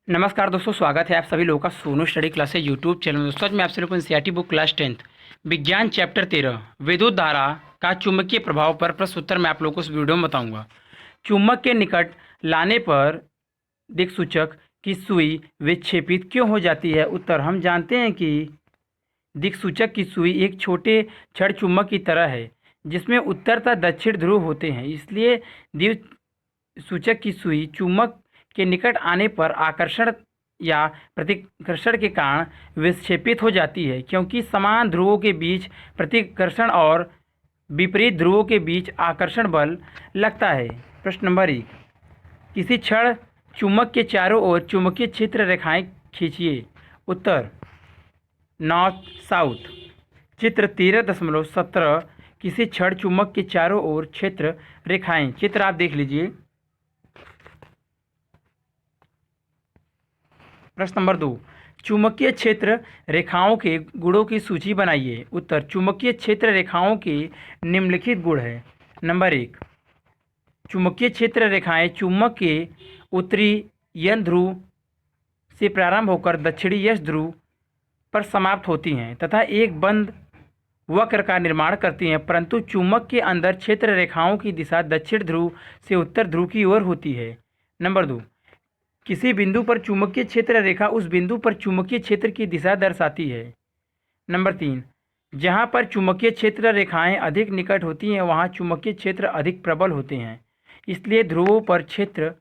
नमस्कार दोस्तों, स्वागत है आप सभी लोगों का Sonu study classes YouTube channel में। दोस्तों आज मैं आप सभी लोगों को एनसीईआरटी बुक क्लास 10th विज्ञान चैप्टर 13 विद्युत धारा का चुंबकीय प्रभाव पर प्रश्न उत्तर मैं आप लोगों को इस वीडियो में बताऊंगा। चुंबक के निकट लाने पर दिक्सूचक की सुई विक्षेपित क्यों हो जाती है? उत्तर, हम जानते हैं कि दिक्सूचक की सुई एक छोटे छड़ चुंबक की तरह है जिसमें उत्तर तथा दक्षिण ध्रुव होते हैं। इसलिए दिक्सूचक की सुई चुंबक के निकट आने पर आकर्षण या प्रतिकर्षण के कारण विक्षेपित हो जाती है, क्योंकि समान ध्रुवों के बीच प्रतिकर्षण और विपरीत ध्रुवों के बीच आकर्षण बल लगता है। प्रश्न नंबर 1, किसी क्षण चुंबक के चारों ओर चुंबकीय क्षेत्र रेखाएं खींचिए। उत्तर, नॉर्थ साउथ। चित्र 13.17 किसी क्षण चुंबक के चारों ओर क्षेत्र रेखाएं। चित्र आप देख लीजिए। प्रश्न नंबर 2, चुंबकीय क्षेत्र रेखाओं के गुणों की सूची बनाइए। उत्तर, चुंबकीय क्षेत्र रेखाओं के निम्नलिखित गुण हैं। नंबर 1, चुंबकीय क्षेत्र रेखाएं चुंबक के उत्तरी यन ध्रुव से प्रारंभ होकर दक्षिणी यश ध्रुव पर समाप्त होती हैं तथा एक बंद वक्र का निर्माण करती हैं, परंतु चुंबक के अंदर क्षेत्र रेखाओं की दिशा दक्षिण ध्रुव से उत्तर ध्रुव की ओर होती है। नंबर 2, किसी बिंदु पर चुंबकीय क्षेत्र रेखा उस बिंदु पर चुंबकीय क्षेत्र की दिशा दर्शाती है। नंबर 3, जहाँ पर चुंबकीय क्षेत्र रेखाएं अधिक निकट होती हैं वहाँ चुंबकीय क्षेत्र अधिक प्रबल होते हैं, इसलिए ध्रुवों पर क्षेत्र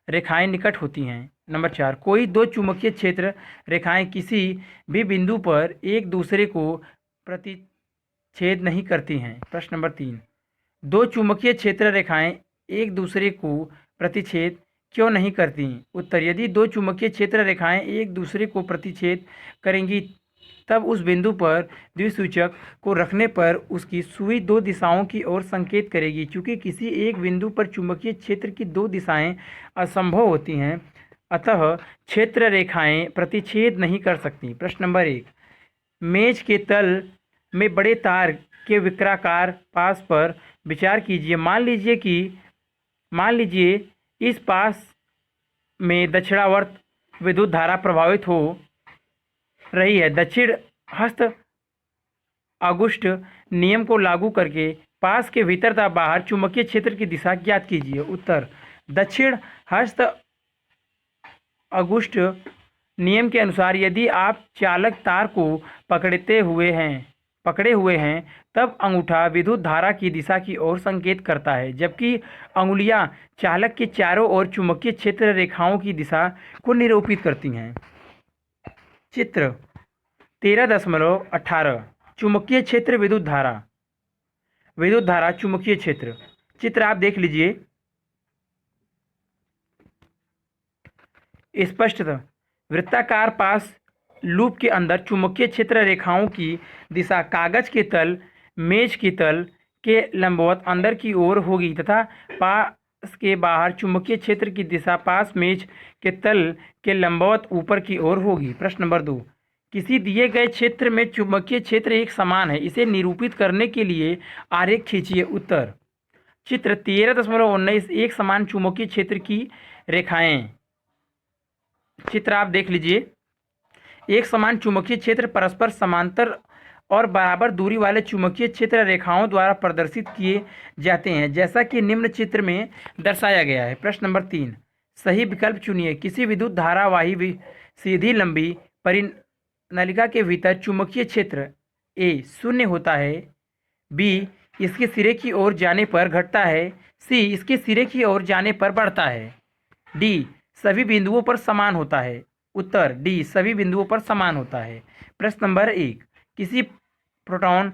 रेखाएं निकट होती हैं। नंबर 4, कोई दो चुंबकीय क्षेत्र रेखाएं किसी भी बिंदु पर एक दूसरे को प्रतिच्छेद नहीं करती हैं। प्रश्न नंबर 3, दो चुंबकीय क्षेत्र रेखाएं एक दूसरे को प्रतिच्छेद क्यों नहीं करती? उत्तर, यदि दो चुंबकीय क्षेत्र रेखाएं एक दूसरे को प्रतिच्छेद करेंगी तब उस बिंदु पर द्विसूचक को रखने पर उसकी सुई दो दिशाओं की ओर संकेत करेगी। चूंकि किसी एक बिंदु पर चुंबकीय क्षेत्र की दो दिशाएं असंभव होती हैं, अतः क्षेत्र रेखाएं प्रतिच्छेद नहीं कर सकती। प्रश्न नंबर 1, मेज के तल में बड़े तार के वक्राकार पास पर विचार कीजिए। मान लीजिए इस पास में दक्षिणावर्त विद्युत धारा प्रवाहित हो रही है। दक्षिण हस्त ऑगस्ट नियम को लागू करके पास के भीतर तथा बाहर चुंबकीय क्षेत्र की दिशा ज्ञात कीजिए। उत्तर, दक्षिण हस्त ऑगस्ट नियम के अनुसार यदि आप चालक तार को पकड़े हुए हैं तब अंगूठा विद्युत धारा की दिशा की ओर संकेत करता है, जबकि अंगुलियां चालक के चारों ओर चुंबकीय क्षेत्र रेखाओं की दिशा को निरूपित करती हैं। चित्र 13.18 चुंबकीय क्षेत्र विद्युत धारा चुंबकीय क्षेत्र। चित्र आप देख लीजिए। स्पष्टतः वृत्ताकार पास लूप के अंदर चुंबकीय क्षेत्र रेखाओं की दिशा कागज के तल मेज की तल के लंबवत अंदर की ओर होगी तथा पास के बाहर चुंबकीय क्षेत्र की दिशा पास मेज के तल के लंबवत ऊपर की ओर होगी। प्रश्न नंबर 2, किसी दिए गए क्षेत्र में चुंबकीय क्षेत्र एक समान है, इसे निरूपित करने के लिए आरेख खींचिए। उत्तर, चित्र 13.19 एक समान चुंबकीय क्षेत्र की रेखाएं। चित्र आप देख लीजिए। एक समान चुंबकीय क्षेत्र परस्पर समांतर और बराबर दूरी वाले चुंबकीय क्षेत्र रेखाओं द्वारा प्रदर्शित किए जाते हैं, जैसा कि निम्न चित्र में दर्शाया गया है। प्रश्न नंबर 3, सही विकल्प चुनिए। किसी विद्युत धारावाही सीधी लंबी परिनलिका के भीतर चुंबकीय क्षेत्र ए शून्य होता है, बी इसके सिरे की ओर जाने पर घटता है, सी इसके सिरे की ओर जाने पर बढ़ता है, डी सभी बिंदुओं पर समान होता है। उत्तर, डी सभी बिंदुओं पर समान होता है। प्रश्न नंबर 1, किसी प्रोटॉन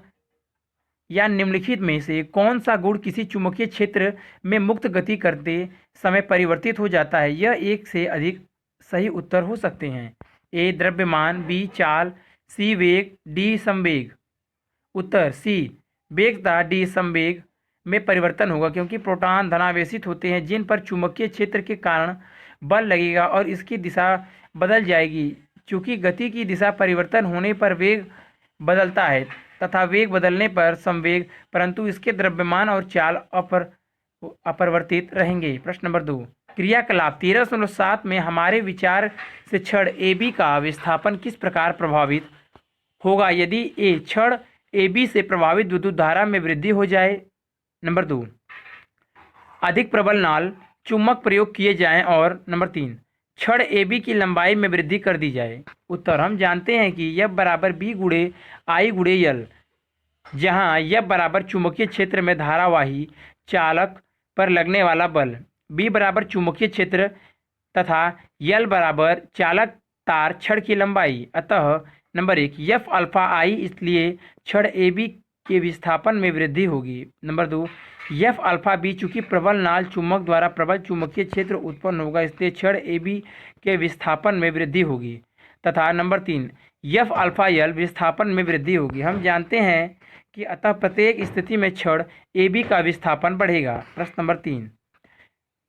या निम्नलिखित में से कौन सा गुण किसी चुंबकीय क्षेत्र में मुक्त गति करते समय परिवर्तित हो जाता है? यह एक से अधिक सही उत्तर हो सकते हैं। ए द्रव्यमान, बी चाल, सी वेग, डी संवेग। उत्तर, सी वेग तथा डी संवेग में परिवर्तन होगा, क्योंकि प्रोटॉन धनावेशित होते हैं जिन पर चुंबकीय क्षेत्र के कारण बल लगेगा और इसकी दिशा बदल जाएगी। चूंकि गति की दिशा परिवर्तन होने पर वेग बदलता है तथा वेग बदलने पर संवेग, परंतु इसके द्रव्यमान और चाल अपरिवर्तित रहेंगे। प्रश्न नंबर 2, क्रियाकलाप 13.7 में हमारे विचार से छड़ AB का विस्थापन किस प्रकार प्रभावित होगा यदि ए छड़ AB से प्रभावित विद्युत धारा में वृद्धि हो जाए। नंबर 2, अधिक प्रबल नाल चुंबक प्रयोग किए जाएं। और नंबर 3, छड़ AB की लंबाई में वृद्धि कर दी जाए। उत्तर हम जानते हैं कि F बराबर B गुणे I गुणे L, जहां F बराबर चुंबकीय क्षेत्र में धारावाही चालक पर लगने वाला बल, B बराबर चुंबकीय क्षेत्र तथा L बराबर चालक तार छड़ की लंबाई। अतः नंबर 1 F अल्फा I, इसलिए छड़ AB के विस्थापन में वृद्धि होगी। नंबर 2 F अल्फा B, चूंकि प्रबल नाल चुंबक द्वारा प्रबल चुंबकीय क्षेत्र उत्पन्न होगा, इसलिए छड़ AB के विस्थापन में वृद्धि होगी। तथा नंबर 3 F अल्फा L विस्थापन में वृद्धि होगी। हम जानते हैं कि अतः प्रत्येक स्थिति में छड़ AB का विस्थापन बढ़ेगा। प्रश्न नंबर 3,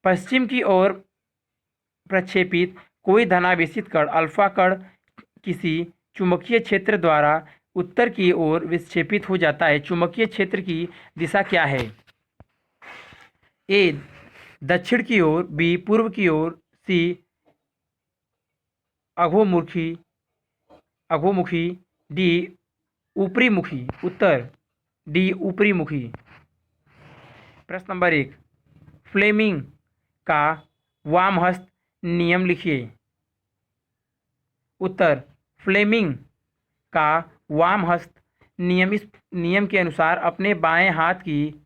पश्चिम की ओर प्रक्षेपित कोई धनावेशित कण अल्फा कण किसी चुंबकीय क्षेत्र द्वारा उत्तर की ओर विक्षेपित हो जाता है। चुंबकीय क्षेत्र की दिशा क्या है? ए दक्षिण की ओर, बी पूर्व की ओर, सी अधोमुखी, डी ऊपरी मुखी। उत्तर डी ऊपरी मुखी। प्रश्न नंबर 1, फ्लेमिंग का वामहस्त नियम लिखिए। उत्तर फ्लेमिंग का वामहस्त नियम इस नियम के अनुसार अपने बाएं हाथ की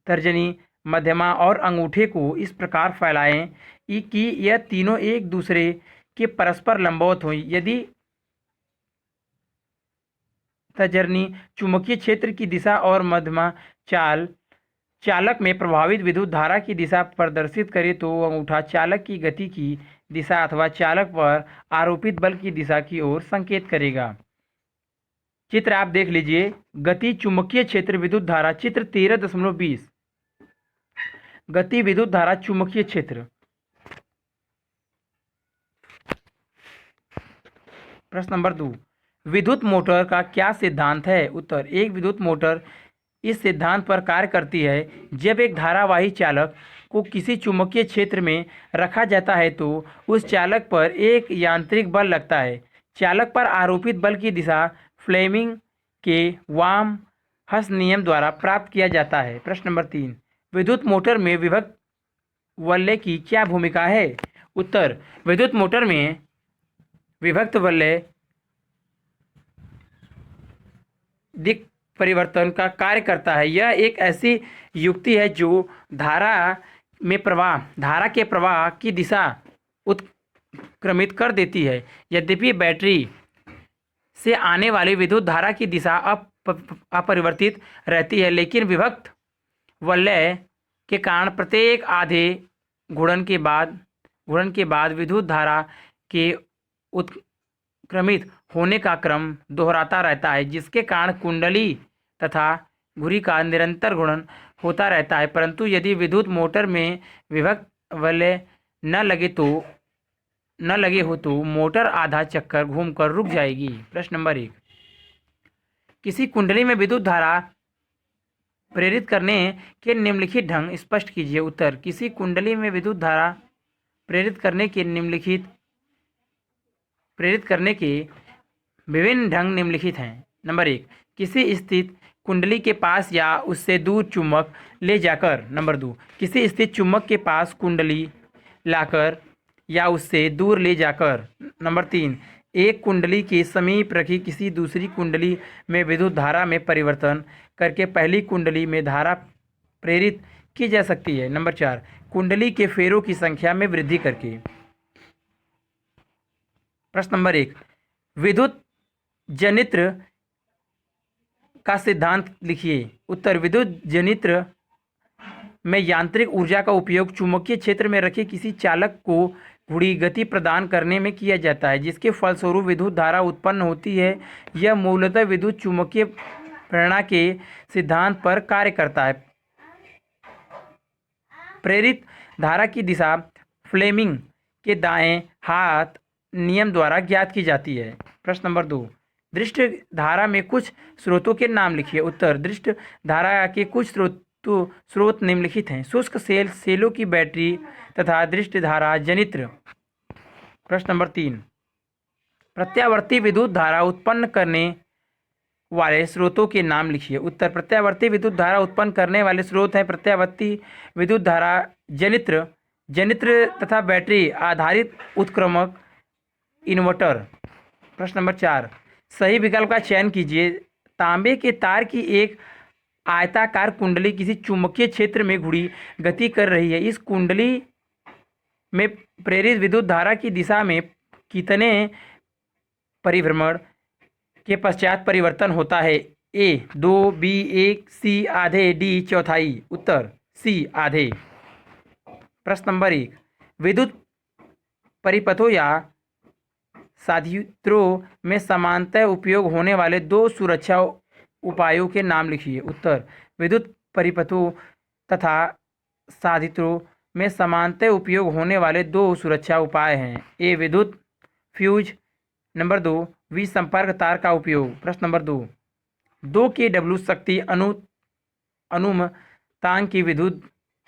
तर्जनी, मध्यमा और अंगूठे को इस प्रकार फैलाएं कि यह तीनों एक दूसरे के परस्पर लंबवत हों। यदि तर्जनी चुंबकीय क्षेत्र की दिशा और मध्यमा चालक में प्रभावित विद्युत धारा की दिशा प्रदर्शित करे तो अंगूठा चालक की गति की दिशा अथवा चालक पर आरोपित बल की दिशा की ओर संकेत करेगा। चित्र आप देख लीजिए। गति चुंबकीय क्षेत्र विद्युत धारा, चित्र 13.20। गति विद्युत धारा चुंबकीय क्षेत्र। प्रश्न नंबर 2, विद्युत मोटर का क्या सिद्धांत है? उत्तर एक विद्युत मोटर इस सिद्धांत पर कार्य करती है, जब एक धारावाही चालक को किसी चुंबकीय क्षेत्र में रखा जाता है तो उस चालक पर एक यांत्रिक बल लगता है। चालक पर आरोपित बल की दिशा फ्लेमिंग के वाम हस्त नियम द्वारा प्राप्त किया जाता है। प्रश्न नंबर 3, विद्युत मोटर में विभक्त वलय की क्या भूमिका है? उत्तर विद्युत मोटर में विभक्त वलय दिक् परिवर्तन का कार्य करता है। यह एक ऐसी युक्ति है जो धारा के प्रवाह की दिशा उत्क्रमित कर देती है। यद्यपि बैटरी से आने वाली विद्युत धारा की दिशा अपरिवर्तित रहती है, लेकिन विभक्त वलय के कारण प्रत्येक आधे घूर्णन के बाद विद्युत धारा के उत्क्रमित होने का क्रम दोहराता रहता है, जिसके कारण कुंडली तथा घुरी का निरंतर घूर्णन होता रहता है। परंतु यदि विद्युत मोटर में विभक्त वलय न लगे हो तो मोटर आधा चक्कर घूमकर रुक जाएगी। प्रश्न नंबर 1, किसी कुंडली में विद्युत धारा प्रेरित करने के निम्नलिखित ढंग स्पष्ट कीजिए। उत्तर किसी कुंडली में विद्युत धारा प्रेरित करने के विभिन्न ढंग निम्नलिखित हैं। नंबर 1, किसी स्थित कुंडली के पास या उससे दूर चुंबक ले जाकर। नंबर 2, किसी स्थित चुंबक के पास कुंडली लाकर या उससे दूर ले जाकर। नंबर 3, एक कुंडली के समीप रखी किसी दूसरी कुंडली में विद्युत धारा में परिवर्तन करके पहली कुंडली में धारा प्रेरित की जा सकती है। नंबर 4, कुंडली के फेरों की संख्या में वृद्धि करके। प्रश्न नंबर 1, विद्युत जनित्र का सिद्धांत लिखिए। उत्तर विद्युत जनित्र में यांत्रिक ऊर्जा का उपयोग चुंबकीय क्षेत्र में रखे किसी चालक को घुड़ी गति प्रदान करने में किया जाता है, जिसके फलस्वरूप विद्युत धारा उत्पन्न होती है। यह मूलतः विद्युत चुंबकीय प्रेरणा के सिद्धांत पर कार्य करता है। प्रेरित धारा की दिशा फ्लेमिंग के दाएं हाथ नियम द्वारा ज्ञात की जाती है। प्रश्न नंबर 2, दृष्ट धारा में कुछ स्रोतों के नाम लिखिए। उत्तर दृष्ट धारा के कुछ स्रोत तो स्रोत निम्नलिखित हैं। शुष्क सेल, सेलों की बैटरी तथा दृष्टि धारा जनित्र। प्रश्न नंबर 3, प्रत्यावर्ती विद्युत धारा उत्पन्न करने वाले स्रोतों के नाम लिखिए। उत्तर, प्रत्यावर्ती विद्युत धारा उत्पन्न करने वाले स्रोत हैं प्रत्यावर्ती विद्युत धारा जनित्र, जनित्र तथा बैटरी आधारित उत्क्रमक इन्वर्टर। प्रश्न नंबर 4, सही विकल्प का चयन कीजिए। तांबे के तार की एक आयताकार कुंडली किसी चुंबकीय क्षेत्र में घुड़ी गति कर रही है। इस कुंडली में प्रेरित विद्युत धारा की दिशा में कितने परिभ्रमण के पश्चात परिवर्तन होता है? ए 2, बी 1, सी आधे, डी चौथाई। उत्तर सी आधे। प्रश्न नंबर 1, विद्युत परिपथों या साधित्रों में समानतः उपयोग होने वाले दो सुरक्षा उपायों के नाम लिखिए। उत्तर, विद्युत परिपथों तथा साधित्रों में समानतः उपयोग होने वाले दो सुरक्षा उपाय हैं। ए विद्युत फ्यूज, नंबर 2 विसंपर्क तार का उपयोग। प्रश्न नंबर 2 kW शक्ति अनुमतांक की विद्युत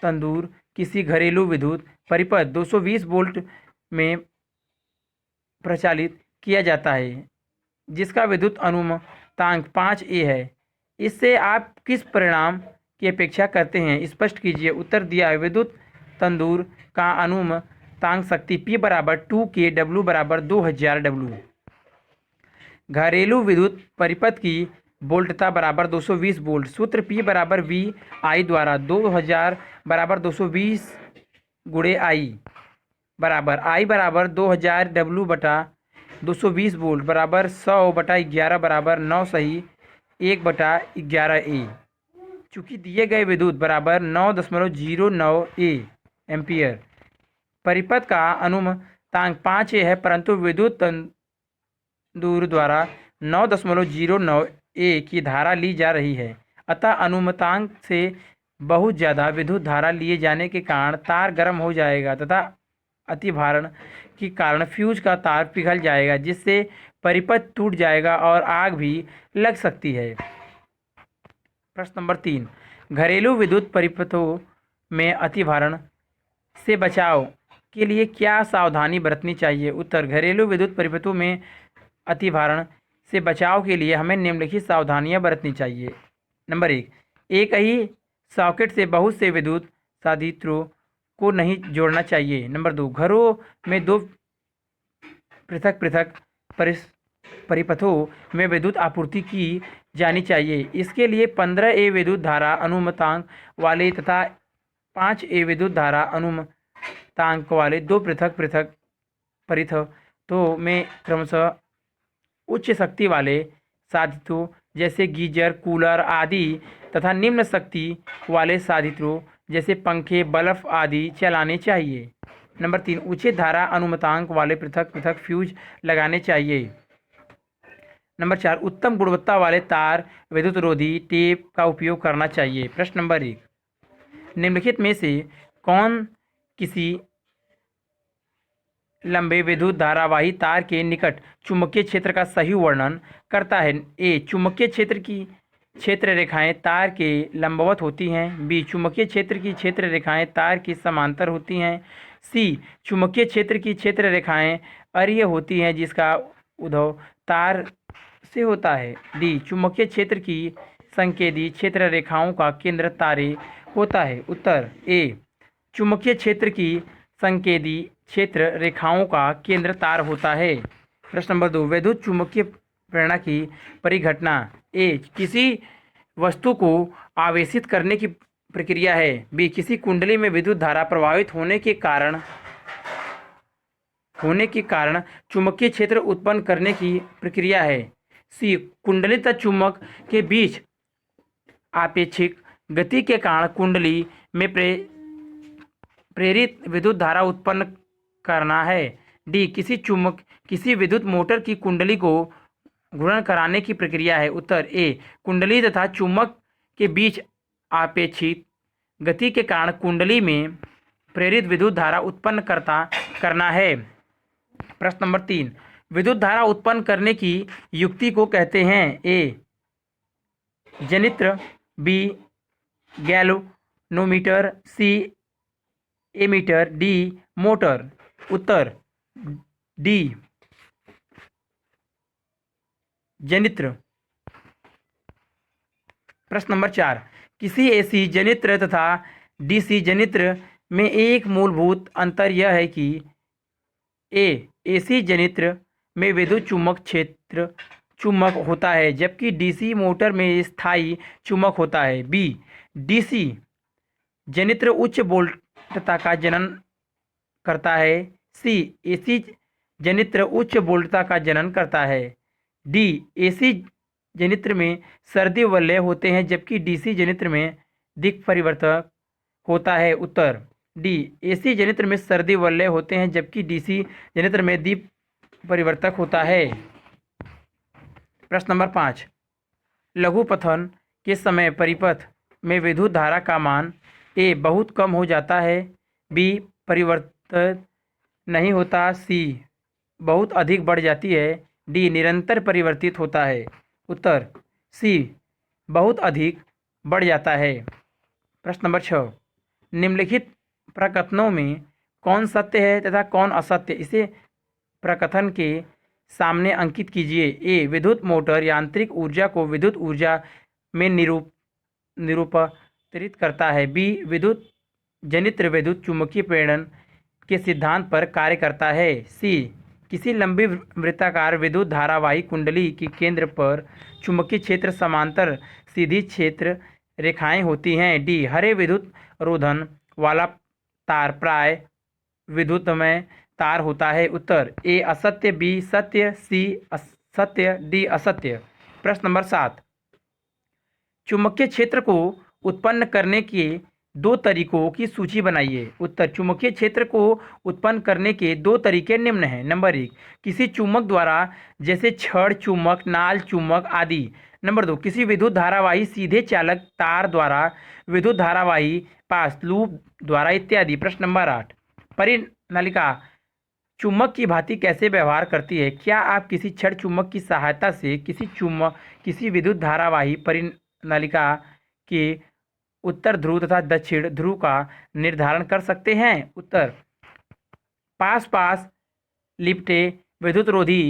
तंदूर किसी घरेलू विद्युत परिपथ 220 वोल्ट में प्रचालित किया जाता है, जिसका विद्युत अनुमतांक 5A है। इससे आप किस परिणाम की अपेक्षा करते हैं? स्पष्ट कीजिए। उत्तर दिया है, विद्युत तंदूर का अनुमतांक शक्ति P बराबर 2 kW बराबर 2000 W। घरेलू विद्युत परिपथ की वोल्टता बराबर 220 वोल्ट। सूत्र P बराबर V I द्वारा 2000 बराबर 220 गुणे I बराबर I बराबर 2000 W बटा 220 वोल्ट बराबर 100 बटा 11 बराबर 9 सही 1 बटा 11A। चूँकि दिए गए विद्युत बराबर 9.09 A एम्पियर, परिपथ का अनुमतांक 5A है, परंतु विद्युत तंदूर द्वारा 9.09 A की धारा ली जा रही है, अतः अनुमतांक से बहुत ज़्यादा विद्युत धारा लिए जाने के कारण तार गर्म हो जाएगा तथा अतिभारण के कारण फ्यूज का तार पिघल जाएगा, जिससे परिपथ टूट जाएगा और आग भी लग सकती है। प्रश्न नंबर 3, घरेलू विद्युत परिपथों में अतिभारण से बचाव के लिए क्या सावधानी बरतनी चाहिए? उत्तर, घरेलू विद्युत परिपथों में अतिभारण से बचाव के लिए हमें निम्नलिखित सावधानियां बरतनी चाहिए। नंबर 1, एक ही सॉकेट से बहुत से विद्युत साधित्रों को नहीं जोड़ना चाहिए। नंबर 2, घरों में दो पृथक पृथक परिपथों में विद्युत आपूर्ति की जानी चाहिए। इसके लिए 15A विद्युत धारा अनुमतांक वाले तथा 5A विद्युत धारा अनुमतांक वाले दो पृथक पृथक परिपथों में क्रमशः उच्च शक्ति वाले साधित्रों जैसे गीजर, कूलर आदि तथा निम्न शक्ति वाले साधित्रों जैसे पंखे, बल्ब आदि चलाने चाहिए। नंबर 3, उच्च धारा अनुमतांक वाले पृथक पृथक फ्यूज लगाने चाहिए। नंबर 4, उत्तम गुणवत्ता वाले तार विद्युत रोधी टेप का उपयोग करना चाहिए। प्रश्न नंबर 1, निम्नलिखित में से कौन किसी लंबे विद्युत धारावाही तार के निकट चुंबकीय क्षेत्र का सही वर्णन करता है? ए, चुंबकीय क्षेत्र की क्षेत्र रेखाएं तार के लंबवत होती हैं। बी, चुंबकीय क्षेत्र की क्षेत्र रेखाएं तार की समांतर होती हैं। सी, चुंबकीय क्षेत्र की क्षेत्र रेखाएं अरीय होती हैं जिसका उद्भव तार से होता है। डी, चुंबकीय क्षेत्र की संकेंदी क्षेत्र रेखाओं का केंद्र तारे होता है। उत्तर ए, चुंबकीय क्षेत्र की संकेंदी क्षेत्र रेखाओं का केंद्र तार होता है। प्रश्न नंबर 2, विद्युत चुंबकीय प्रेरणा की परिघटना। ए, किसी वस्तु को आवेशित करने की प्रक्रिया है। बी, किसी कुंडली में विद्युत धारा प्रवाहित होने के कारण चुंबकीय क्षेत्र उत्पन्न करने की प्रक्रिया है। सी, कुंडली तथा चुंबक के बीच आपेक्षिक गति के कारण कुंडली में प्रेरित विद्युत धारा उत्पन्न करना है। डी, किसी विद्युत मोटर की कुंडली को घूर्णन कराने की प्रक्रिया है। उत्तर ए, कुंडली तथा चुंबक के बीच आपेक्षिक गति के कारण कुंडली में प्रेरित विद्युत धारा उत्पन्न करना है। प्रश्न नंबर 3, विद्युत धारा उत्पन्न करने की युक्ति को कहते हैं? ए, जनित्र, बी गैल्वेनोमीटर, सी एमीटर, डी मोटर। उत्तर डी जनित्र। प्रश्न नंबर 4, किसी एसी जनित्र तथा डीसी जनित्र में एक मूलभूत अंतर यह है कि एसी जनित्र में विद्युत चुम्बक क्षेत्र चुम्बक होता है जबकि डीसी मोटर में स्थायी चुम्बक होता है। बी डीसी जनित्र उच्च वोल्टता का जनन करता है। सी एसी जनित्र उच्च वोल्टता का जनन करता है। डी एसी जनित्र में सर्दी वलय होते हैं जबकि डीसी जनित्र में दिक् परिवर्तक होता है। उत्तर डी एसी जनित्र में सर्दी वलय होते हैं जबकि डीसी जनित्र में दिक् परिवर्तक होता है। प्रश्न नंबर 5, लघुपथन के समय परिपथ में विद्युत धारा का मान ए बहुत कम हो जाता है, बी परिवर्तित नहीं होता, सी बहुत अधिक बढ़ जाती है, डी निरंतर परिवर्तित होता है। उत्तर सी बहुत अधिक बढ़ जाता है। प्रश्न नंबर 6, निम्नलिखित प्रकथनों में कौन सत्य है तथा कौन असत्य, इसे प्रकथन के सामने अंकित कीजिए। ए विद्युत मोटर यांत्रिक ऊर्जा को विद्युत ऊर्जा में निरूपांतरित करता है। बी विद्युत जनित्र विद्युत चुम्बकीय प्रेरण के सिद्धांत पर कार्य करता है। सी किसी लंबी वृत्ताकार विद्युत धारावाही कुंडली के केंद्र पर चुंबकीय क्षेत्र समांतर सीधी क्षेत्र रेखाएं होती हैं। डी हरे विद्युत रोधन वाला तार प्राय विद्युतमय तार होता है। उत्तर ए असत्य, बी सत्य, सी असत्य, डी असत्य। प्रश्न नंबर 7, चुंबकीय क्षेत्र को उत्पन्न करने के दो तरीकों की सूची बनाइए। उत्तर चुंबकीय क्षेत्र को उत्पन्न करने के दो तरीके निम्न हैं। नंबर 1, किसी चुम्बक द्वारा जैसे छड़ चुम्बक, नाल चुम्बक आदि। नंबर 2, किसी विद्युत धारावाही सीधे चालक तार द्वारा, विद्युत धारावाही पास लूप द्वारा इत्यादि। प्रश्न नंबर 8, परिनलिका चुम्बक की भांति कैसे व्यवहार करती है? क्या आप किसी छड़ चुम्बक की सहायता से किसी विद्युत धारावाही परिनलिका के उत्तर ध्रुव तथा दक्षिण ध्रुव का निर्धारण कर सकते हैं? उत्तर पास पास लिपटे विद्युत रोधी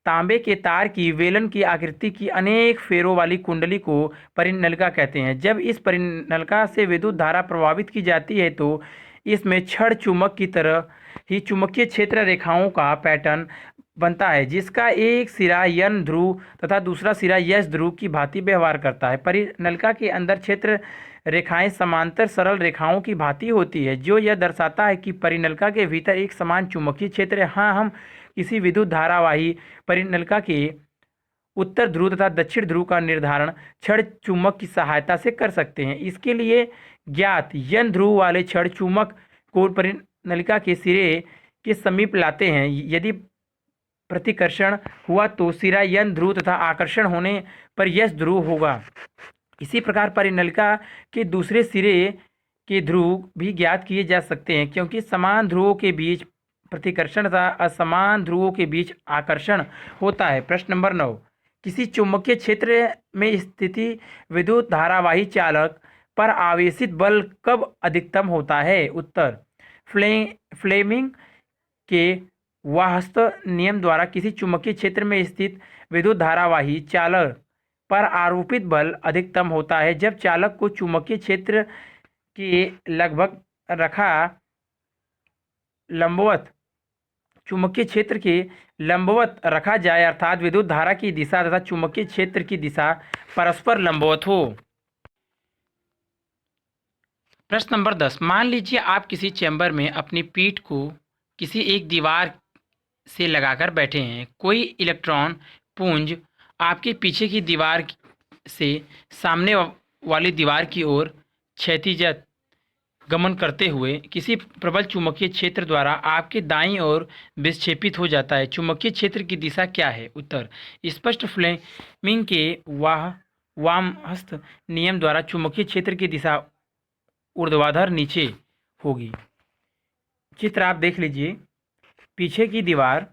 तांबे के तार की वेलन की आकृति की अनेक फेरों वाली कुंडली को परिनलिका कहते हैं। जब इस परिनलिका से विद्युत धारा प्रवाहित की जाती है तो इसमें छड़ चुम्बक की तरह ही चुंबकीय क्षेत्र रेखाओं का पैटर्न बनता है जिसका एक सिरा यन ध्रुव तथा दूसरा सिरा यस ध्रुव की भांति व्यवहार करता है। परिनलिका के अंदर क्षेत्र रेखाएं समांतर सरल रेखाओं की भांति होती है जो यह दर्शाता है कि परिनलिका के भीतर एक समान चुंबकीय क्षेत्र है। हाँ, हम किसी विद्युत धारावाही परिनलिका के उत्तर ध्रुव तथा दक्षिण ध्रुव का निर्धारण छड़ चुम्बक की सहायता से कर सकते हैं। इसके लिए ज्ञात यन ध्रुव वाले छड़ चुम्बक को परिनलिका के सिरे के समीप लाते हैं। यदि प्रतिकर्षण हुआ तो सिरा यन ध्रुव तथा आकर्षण होने पर यस ध्रुव होगा। इसी प्रकार परिनलिका के दूसरे सिरे के ध्रुव भी ज्ञात किए जा सकते हैं क्योंकि समान ध्रुवों के बीच प्रतिकर्षण तथा असमान ध्रुवों के बीच आकर्षण होता है। प्रश्न नंबर 9, किसी चुंबकीय क्षेत्र में स्थिति विद्युत धारावाही चालक पर आवेशित बल कब अधिकतम होता है? उत्तर फ्लेमिंग के वाहस्त नियम द्वारा किसी चुंबकीय क्षेत्र में स्थित विद्युत धारावाही चालक पर आरोपित बल अधिकतम होता है जब चालक को चुंबकीय क्षेत्र के लगभग चुंबकीय क्षेत्र के लंबवत रखा जाए अर्थात विद्युत धारा की दिशा तथा चुंबकीय क्षेत्र की दिशा परस्पर लंबवत हो। प्रश्न नंबर 10, मान लीजिए आप किसी चैम्बर में अपनी पीठ को किसी एक दीवार से लगाकर बैठे हैं। कोई इलेक्ट्रॉन पुंज आपके पीछे की दीवार से सामने वाली दीवार की ओर क्षैतिज गमन करते हुए किसी प्रबल चुंबकीय क्षेत्र द्वारा आपके दाईं ओर विक्षेपित हो जाता है। चुंबकीय क्षेत्र की दिशा क्या है? उत्तर स्पष्ट फ्लेमिंग के वामहस्त नियम द्वारा चुंबकीय क्षेत्र की दिशा ऊर्ध्वाधर नीचे होगी। चित्र आप देख लीजिए, पीछे की दीवार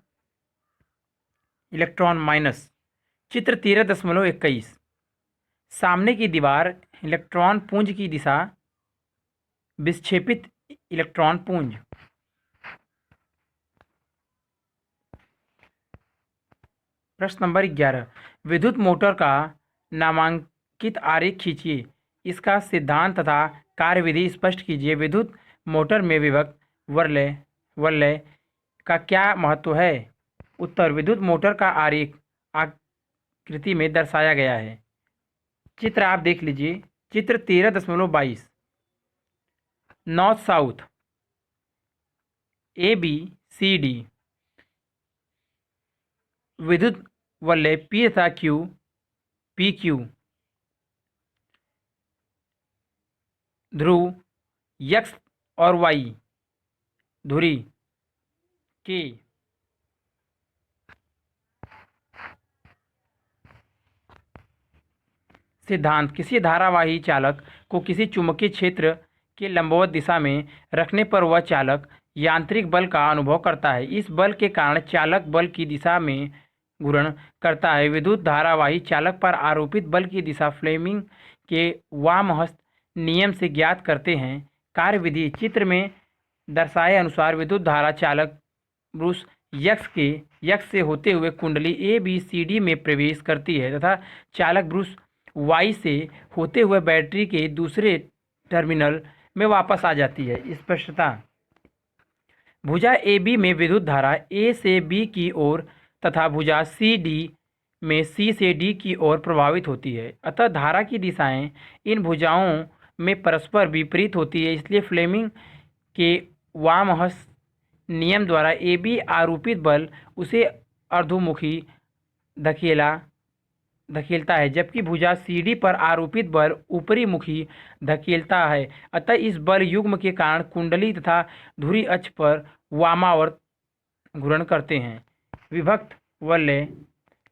इलेक्ट्रॉन माइनस। चित्र 13.21, सामने की दीवार इलेक्ट्रॉन पुंज की दिशा, विक्षेपित इलेक्ट्रॉन पुंज। प्रश्न नंबर 11, विद्युत मोटर का नामांकित आरेख खींचिए, इसका सिद्धांत तथा कार्यविधि स्पष्ट कीजिए। विद्युत मोटर में विभक्त वलय वलय का क्या महत्व है? उत्तर, विद्युत मोटर का आरेख आकृति में दर्शाया गया है। चित्र आप देख लीजिए, चित्र 13.22। नॉर्थ साउथ, ABCD विद्युत वलय P तथा Q, PQ ध्रुव X और Y धुरी K। सिद्धांत, किसी धारावाही चालक को किसी चुंबकीय क्षेत्र के लंबवत दिशा में रखने पर वह चालक यांत्रिक बल का अनुभव करता है। इस बल के कारण चालक बल की दिशा में घूर्ण करता है। विद्युत धारावाही चालक पर आरोपित बल की दिशा फ्लेमिंग के वामहस्त नियम से ज्ञात करते हैं। कार्यविधि, चित्र में दर्शाए अनुसार विद्युत धारा चालक ब्रूस यक्स से होते हुए कुंडली ABCD में प्रवेश करती है तथा चालक ब्रूस Y से होते हुए बैटरी के दूसरे टर्मिनल में वापस आ जाती है। स्पष्टता, भुजा AB में विद्युत धारा A से B की ओर तथा भुजा CD में C से D की ओर प्रभावित होती है। अतः धारा की दिशाएं इन भुजाओं में परस्पर विपरीत होती है। इसलिए फ्लेमिंग के वामहस्त नियम द्वारा AB आरोपित बल उसे अर्धोमुखी धकेलता है, जबकि भुजा CD पर आरोपित बल ऊपरी मुखी धकेलता है। अतः इस बल युग्म के कारण कुंडली तथा धुरी अक्ष पर वामावर्त घूर्ण करते हैं। विभक्त वलय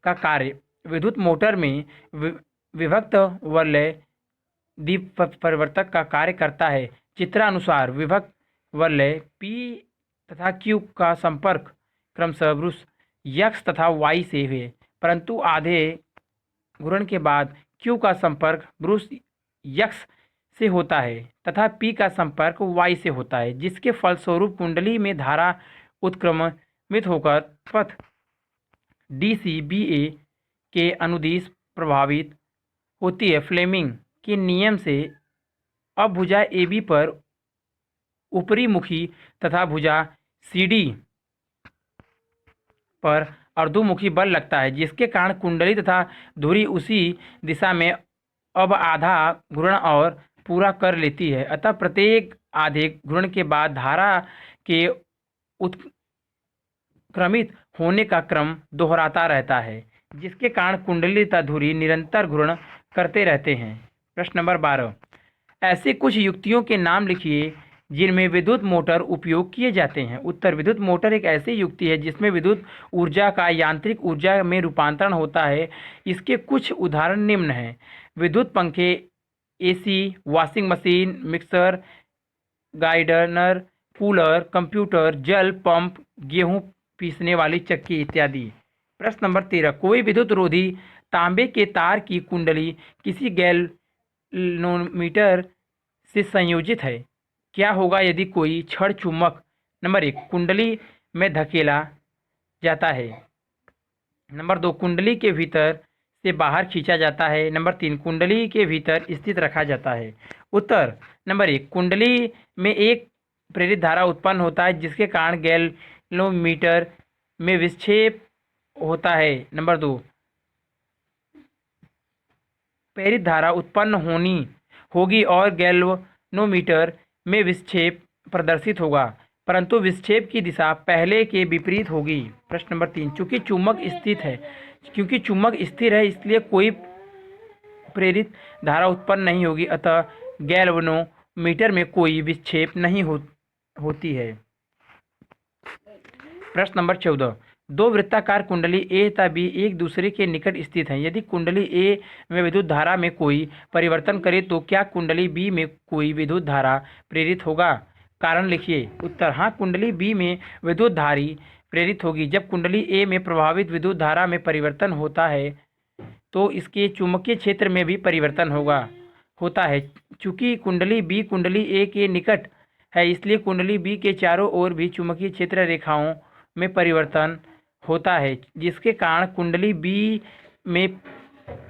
का कार्य, विद्युत मोटर में विभक्त वलय द्विपरिवर्तक का कार्य करता है। चित्रानुसार विभक्त वलय P तथा Q का संपर्क क्रमशः ब्रूस X तथा Y से है, परंतु आधे घूर्ण के बाद Q का संपर्क ब्रूस X से होता है तथा P का संपर्क Y से होता है, जिसके फलस्वरूप कुंडली में धारा उत्क्रमित होकर पथ DCBA के अनुदिश प्रभावित होती है। फ्लेमिंग के नियम से अब भुजा AB पर ऊपरी मुखी तथा भुजा CD पर अर्धोमुखी बल लगता है, जिसके कारण कुंडली तथा धुरी उसी दिशा में अब आधा घूर्ण और पूरा कर लेती है। अतः प्रत्येक आधे घूर्ण के बाद धारा के उत्क्रमित होने का क्रम दोहराता रहता है, जिसके कारण कुंडली तथा धुरी निरंतर घूर्ण करते रहते हैं। प्रश्न नंबर 12, ऐसे कुछ युक्तियों के नाम लिखिए जिनमें विद्युत मोटर उपयोग किए जाते हैं। उत्तर, विद्युत मोटर एक ऐसी युक्ति है जिसमें विद्युत ऊर्जा का यांत्रिक ऊर्जा में रूपांतरण होता है। इसके कुछ उदाहरण निम्न हैं। विद्युत पंखे, AC, washing machine, mixer grinder, cooler, computer, जल पंप, गेहूं पीसने वाली चक्की इत्यादि। प्रश्न नंबर 13, कोई विद्युत रोधी तांबे के तार की कुंडली किसी गैल्वेनोमीटर से संयोजित है। क्या होगा यदि कोई छड़ चुंबक नंबर 1 कुंडली में धकेला जाता है, नंबर 2 कुंडली के भीतर से बाहर खींचा जाता है, नंबर 3 कुंडली के भीतर स्थित रखा जाता है। उत्तर, नंबर 1 कुंडली में एक प्रेरित धारा उत्पन्न होता है जिसके कारण गैल्वेनोमीटर में विक्षेप होता है। नंबर 2 प्रेरित धारा उत्पन्न होगी और गैल्वेनोमीटर में विक्षेप प्रदर्शित होगा, परंतु विक्षेप की दिशा पहले के विपरीत होगी। प्रश्न नंबर 3, क्योंकि चुंबक स्थिर है इसलिए कोई प्रेरित धारा उत्पन्न नहीं होगी, अतः गैल्वेनोमीटर में कोई विक्षेप नहीं होती है। प्रश्न नंबर 14, दो वृत्ताकार कुंडली A तथा B एक दूसरे के निकट स्थित हैं। यदि कुंडली A में विद्युत धारा में कोई परिवर्तन करे तो क्या कुंडली B में कोई विद्युत धारा प्रेरित होगा? कारण लिखिए। उत्तर, हाँ, कुंडली B में विद्युत धारा प्रेरित होगी। जब कुंडली A में प्रभावित विद्युत धारा में परिवर्तन होता है तो इसके चुंबकीय क्षेत्र में भी परिवर्तन होता है। चूंकि कुंडली बी कुंडली ए के निकट है, इसलिए कुंडली बी के चारों ओर भी चुंबकीय क्षेत्र रेखाओं में परिवर्तन होता है, जिसके कारण कुंडली बी में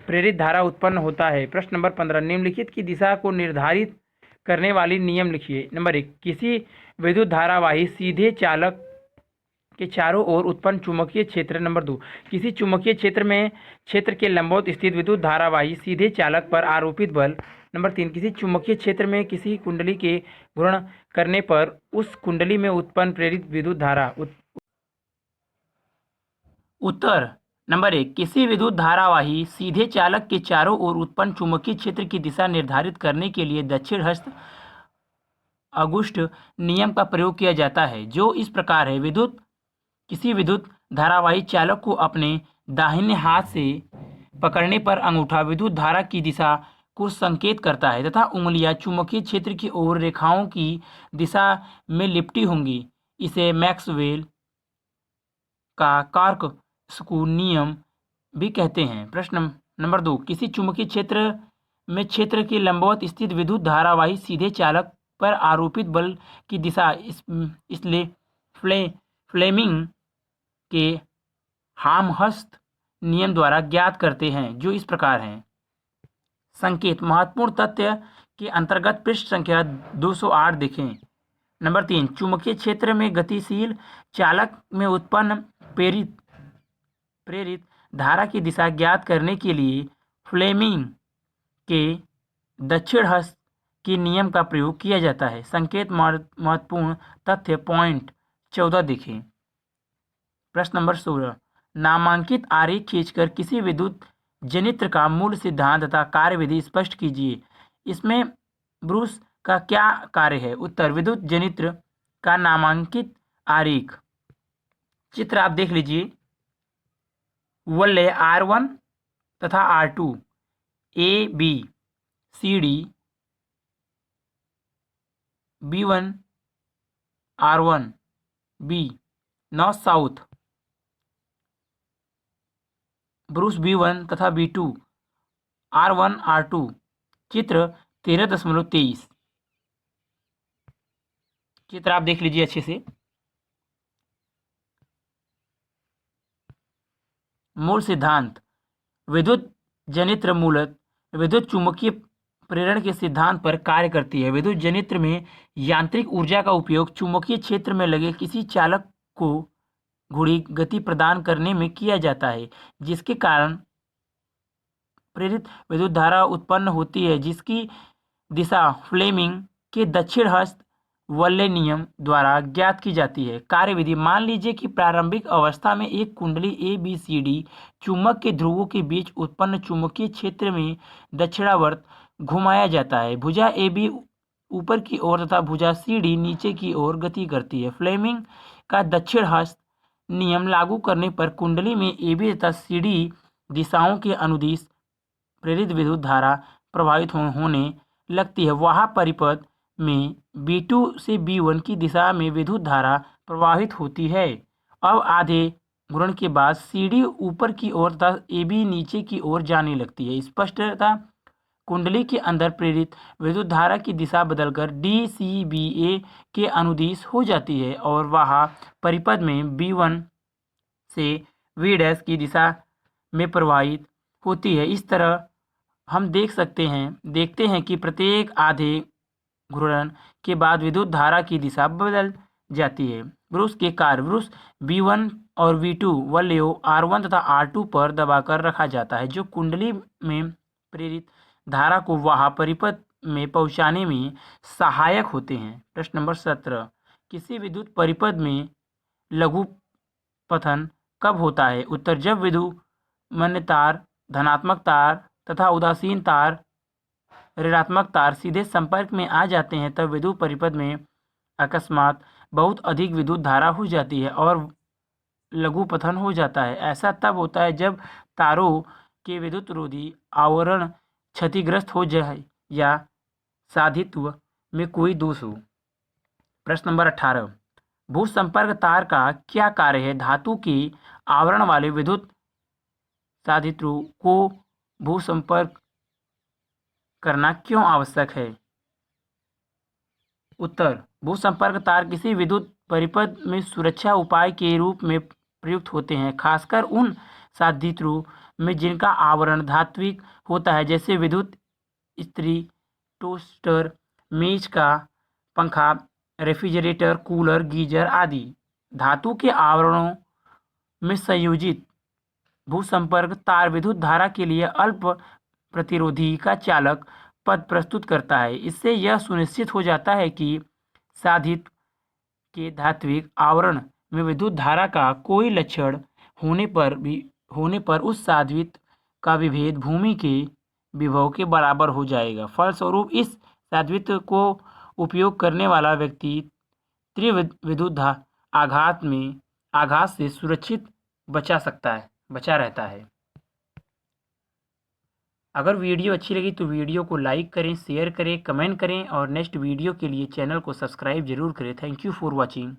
प्रेरित धारा उत्पन्न होता है। प्रश्न नंबर 15, निम्नलिखित की दिशा को निर्धारित करने वाली नियम लिखिए। नंबर 1, किसी विद्युत धारावाही सीधे चालक के चारों ओर उत्पन्न चुंबकीय क्षेत्र। नंबर 2, किसी चुंबकीय क्षेत्र के लंबवत स्थित विद्युत धारावाही सीधे चालक पर आरोपित बल। नंबर 3, किसी चुंबकीय क्षेत्र में किसी कुंडली के घूर्ण करने पर उस कुंडली में उत्पन्न प्रेरित विद्युत धारा। उत्तर नंबर 1, किसी विद्युत धारावाही सीधे चालक के चारों ओर उत्पन्न चुंबकीय क्षेत्र की दिशा निर्धारित करने के लिए दक्षिण हस्त ऑगस्ट नियम का प्रयोग किया जाता है, जो इस प्रकार है। किसी विद्युत धारावाही चालक को अपने दाहिने हाथ से पकड़ने पर अंगूठा विद्युत धारा की दिशा को संकेत करता है तथा उंगलियां चुंबकीय क्षेत्र की ओर रेखाओं की दिशा में लिपटी होंगी। इसे मैक्सवेल का कॉर्कस्क्रू नियम भी कहते हैं। प्रश्न नंबर 2, किसी चुंबकीय क्षेत्र में क्षेत्र के लंबवत स्थित विद्युत धारावाही सीधे चालक पर आरोपित बल की दिशा इसलिए फ्लेमिंग के हामहस्त नियम द्वारा ज्ञात करते हैं, जो इस प्रकार हैं। संकेत महत्वपूर्ण तथ्य के अंतर्गत पृष्ठ संख्या 208 देखें। नंबर 3, चुंबकीय क्षेत्र में गतिशील चालक में उत्पन्न प्रेरित धारा की दिशा ज्ञात करने के लिए फ्लेमिंग के दक्षिण हस्त के नियम का प्रयोग किया जाता है। संकेत महत्वपूर्ण तथ्य पॉइंट 14 देखें। प्रश्न नंबर 16, नामांकित आरेख खींचकर किसी विद्युत जनित्र का मूल सिद्धांत तथा कार्यविधि स्पष्ट कीजिए। इसमें ब्रूस का क्या कार्य है? उत्तर, विद्युत जनित्र का नामांकित आरेख चित्र आप देख लीजिए। वलय R1 तथा R2, A B C D, B1 R1 B, north south Bruce B1 तथा B2 R1 R2, चित्र 13.23 चित्र आप देख लीजिए अच्छे से। मूल सिद्धांत, विद्युत जनित्र मूलतः विद्युत चुंबकीय प्रेरण के सिद्धांत पर कार्य करती है। विद्युत जनित्र में यांत्रिक ऊर्जा का उपयोग चुंबकीय क्षेत्र में लगे किसी चालक को घुड़ी गति प्रदान करने में किया जाता है, जिसके कारण प्रेरित विद्युत धारा उत्पन्न होती है, जिसकी दिशा फ्लेमिंग के दक्षिण हस्त वलय नियम द्वारा ज्ञात की जाती है। कार्यविधि, मान लीजिए कि प्रारंभिक अवस्था में एक कुंडली ABCD चुंबक के ध्रुवों के बीच उत्पन्न चुंबकीय क्षेत्र में दक्षिणावर्त घुमाया जाता है। भुजा AB ऊपर की ओर तथा भुजा CD नीचे की ओर गति करती है। फ्लेमिंग का दक्षिण हस्त नियम लागू करने पर कुंडली में AB तथा CD दिशाओं के अनुदिश प्रेरित विद्युत धारा प्रवाहित होने लगती है। वहाँ परिपथ में B2 से B1 की दिशा में विद्युत धारा प्रवाहित होती है। अब आधे घूर्ण के बाद CD ऊपर की ओर तथा AB नीचे की ओर जाने लगती है। स्पष्टता, कुंडली के अंदर प्रेरित विद्युत धारा की दिशा बदलकर DCBA के अनुदिश हो जाती है और वहाँ परिपथ में B1 से V' की दिशा में प्रवाहित होती है। इस तरह हम देखते हैं कि प्रत्येक आधे घूर्ण के बाद विद्युत धारा की दिशा बदल जाती है। ब्रूस के कार्य, ब्रूस B1 और V2 वलयों R1 तथा R2 पर दबाकर रखा जाता है, जो कुंडली में प्रेरित धारा को वहाँ परिपथ में पहुँचाने में सहायक होते हैं। प्रश्न नंबर 17, किसी विद्युत परिपथ में लघु पथन कब होता है? उत्तर, जब विद्युमन्य तार, धनात्मक तार तथा उदासीन तार, ऋणात्मक तार सीधे संपर्क में आ जाते हैं, तब विद्युत परिपथ में अकस्मात बहुत अधिक विद्युत धारा हो जाती है और लघु पथन हो जाता है। ऐसा तब होता है जब तारों के विद्युत रोधी आवरण क्षतिग्रस्त हो जाए या साधित्व में कोई दोष हो। प्रश्न नंबर 18, भू संपर्क तार का क्या कार्य है? धातु के आवरण वाले विद्युत साधित्व को भू संपर्क करना क्यों आवश्यक है? उत्तर, भू संपर्क तार किसी विद्युत परिपथ में सुरक्षा उपाय के रूप में प्रयुक्त होते हैं, खासकर उन साधित्रों में जिनका आवरण धात्विक होता है, जैसे विद्युत इस्त्री, टोस्टर, मेज का पंखा, रेफ्रिजरेटर, कूलर, गीजर आदि। धातु के आवरणों में संयोजित भू-संपर्क तार विद्युत धारा के लिए अल्प प्रतिरोधी का चालक पथ प्रस्तुत करता है। इससे यह सुनिश्चित हो जाता है कि साधित के धात्विक आवरण में विद्युत धारा का कोई लक्षण होने पर उस साधित का विभेद भूमि के विभव के बराबर हो जाएगा। फलस्वरूप इस साधित को उपयोग करने वाला व्यक्ति तीव्र आघात से सुरक्षित बचा रहता है। अगर वीडियो अच्छी लगी तो वीडियो को लाइक करें, शेयर करें, कमेंट करें और नेक्स्ट वीडियो के लिए चैनल को सब्सक्राइब जरूर करें। Thank you for watching.